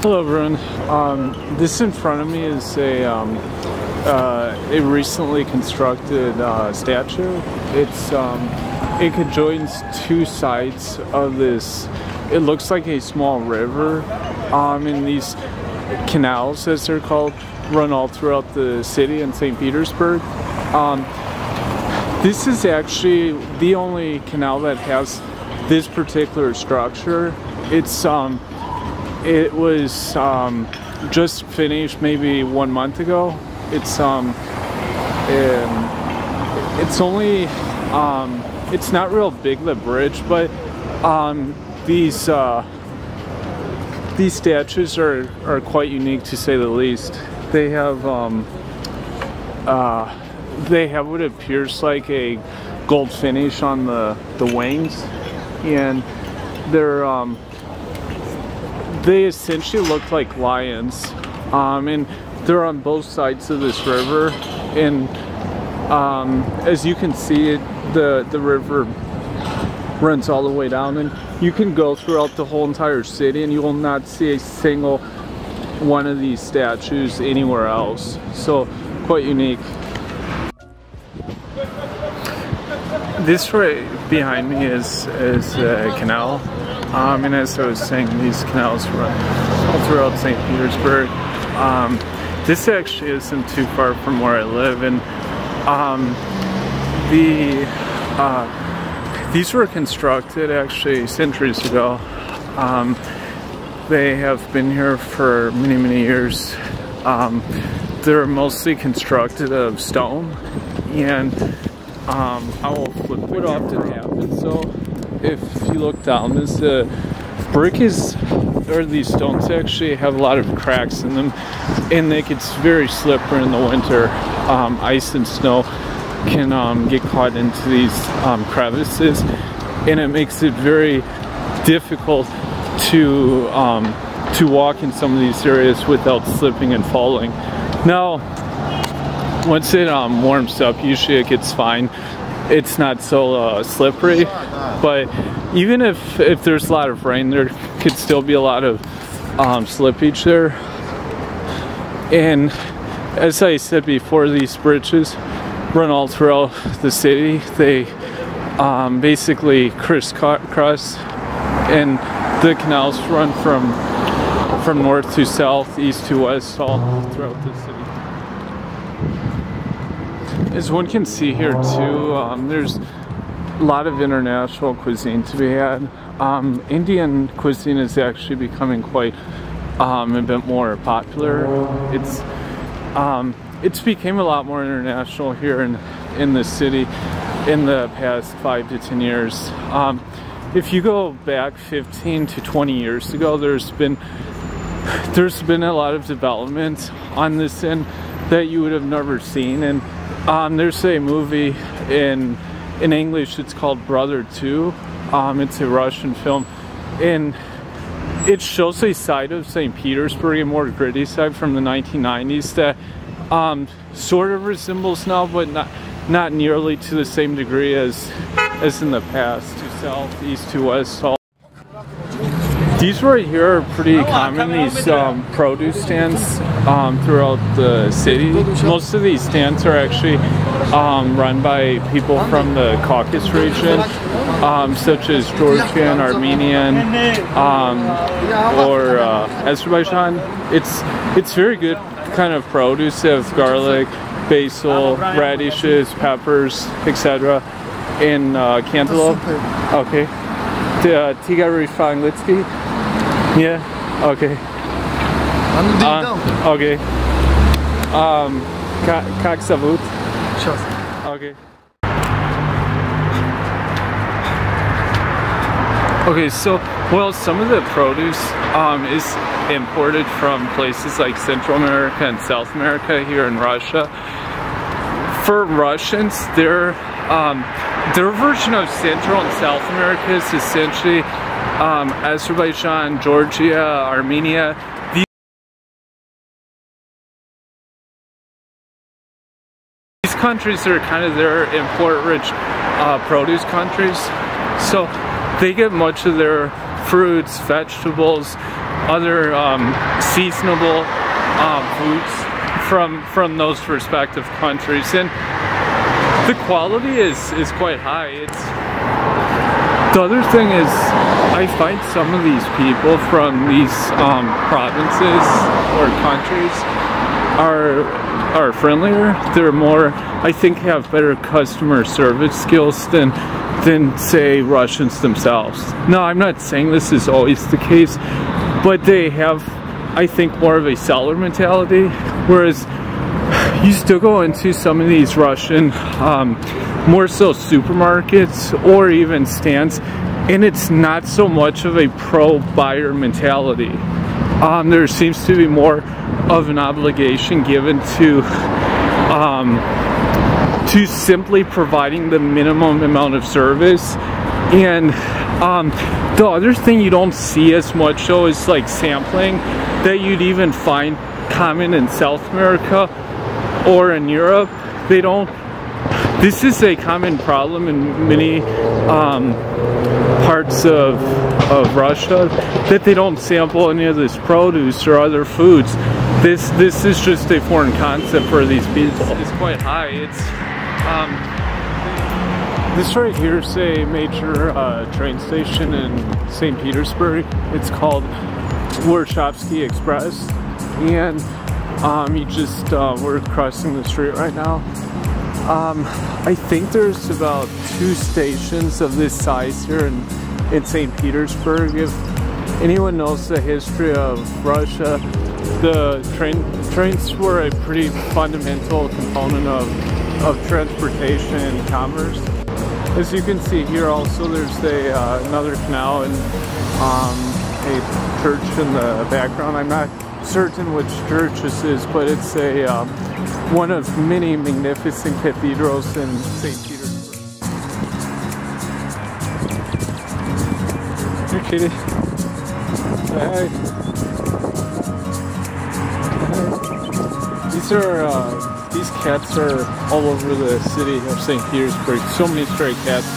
Hello everyone. This in front of me is a recently constructed statue. It conjoins two sides of this. It looks like a small river, and these canals, as they're called, run all throughout the city in St. Petersburg. This is actually the only canal that has this particular structure. It was just finished maybe 1 month ago. It's not real big, the bridge, but these statues are quite unique, to say the least. They have what appears like a gold finish on the wings, and they essentially look like lions, and they're on both sides of this river. And as you can see, the river runs all the way down, and you can go throughout the whole entire city and you will not see a single one of these statues anywhere else. So quite unique. This right behind me is a canal, and as I was saying, these canals run all throughout St. Petersburg. This actually isn't too far from where I live, and these were constructed actually centuries ago. They have been here for many years. They're mostly constructed of stone, and I will flip what often happens. So if you look down, the brick or these stones actually have a lot of cracks in them, and it gets very slippery in the winter. Ice and snow can get caught into these crevices, and it makes it very difficult to walk in some of these areas without slipping and falling. Now, once it warms up, usually it gets fine. It's not so slippery, but even if there's a lot of rain, there could still be a lot of slippage there. And as I said before, these bridges run all throughout the city. They basically crisscross, and the canals run from north to south, east to west, all throughout the city. As one can see here too, there's a lot of international cuisine to be had. Indian cuisine is actually becoming quite a bit more popular. It's became a lot more international here in the city in the past 5 to 10 years. If you go back 15 to 20 years ago, there's been a lot of development on this end that you would have never seen. And there's a movie in English, it's called Brother 2. It's a Russian film, and it shows a side of St. Petersburg, a more gritty side from the 1990s that sort of resembles now, but not nearly to the same degree as in the past. To south, east to west. These right here are pretty common, these produce stands throughout the city. Most of these stands are actually run by people from the Caucasus region, such as Georgian, Armenian, or Azerbaijan. It's very good kind of produce. They have garlic, basil, radishes, peppers, etc. And cantaloupe. Okay. Tigary Fanglitsky. Yeah. Okay. Okay. Как зовут? Сейчас. Okay. Okay, so, well, some of the produce is imported from places like Central America and South America here in Russia. For Russians, their version of Central and South America is essentially Azerbaijan, Georgia, Armenia. These countries are kind of their import-rich produce countries, so they get much of their fruits, vegetables, other seasonable foods from those respective countries, and the quality is quite high. The other thing is, I find some of these people from these provinces or countries are friendlier. They're more, I think, have better customer service skills than say Russians themselves. Now, I'm not saying this is always the case, but they have, I think, more of a seller mentality, whereas you still go into some of these Russian, more so supermarkets or even stands, and it's not so much of a pro-buyer mentality. There seems to be more of an obligation given to simply providing the minimum amount of service. And the other thing you don't see as much though is like sampling that you'd even find common in South America or in Europe. They don't. This is a common problem in many parts of Russia, that they don't sample any of this produce or other foods. This is just a foreign concept for these people. It's quite high. It's this right here is a major train station in St. Petersburg. It's called Warshawski Express, and you just we're crossing the street right now. I think there's about 2 stations of this size here in St. Petersburg. If anyone knows the history of Russia, the trains were a pretty fundamental component of transportation and commerce. As you can see here also, there's another canal and a church in the background. I'm not certain which church this is, but it's one of many magnificent cathedrals in St. Petersburg. Here, kitty. Hey. These cats are all over the city of St. Petersburg. So many stray cats.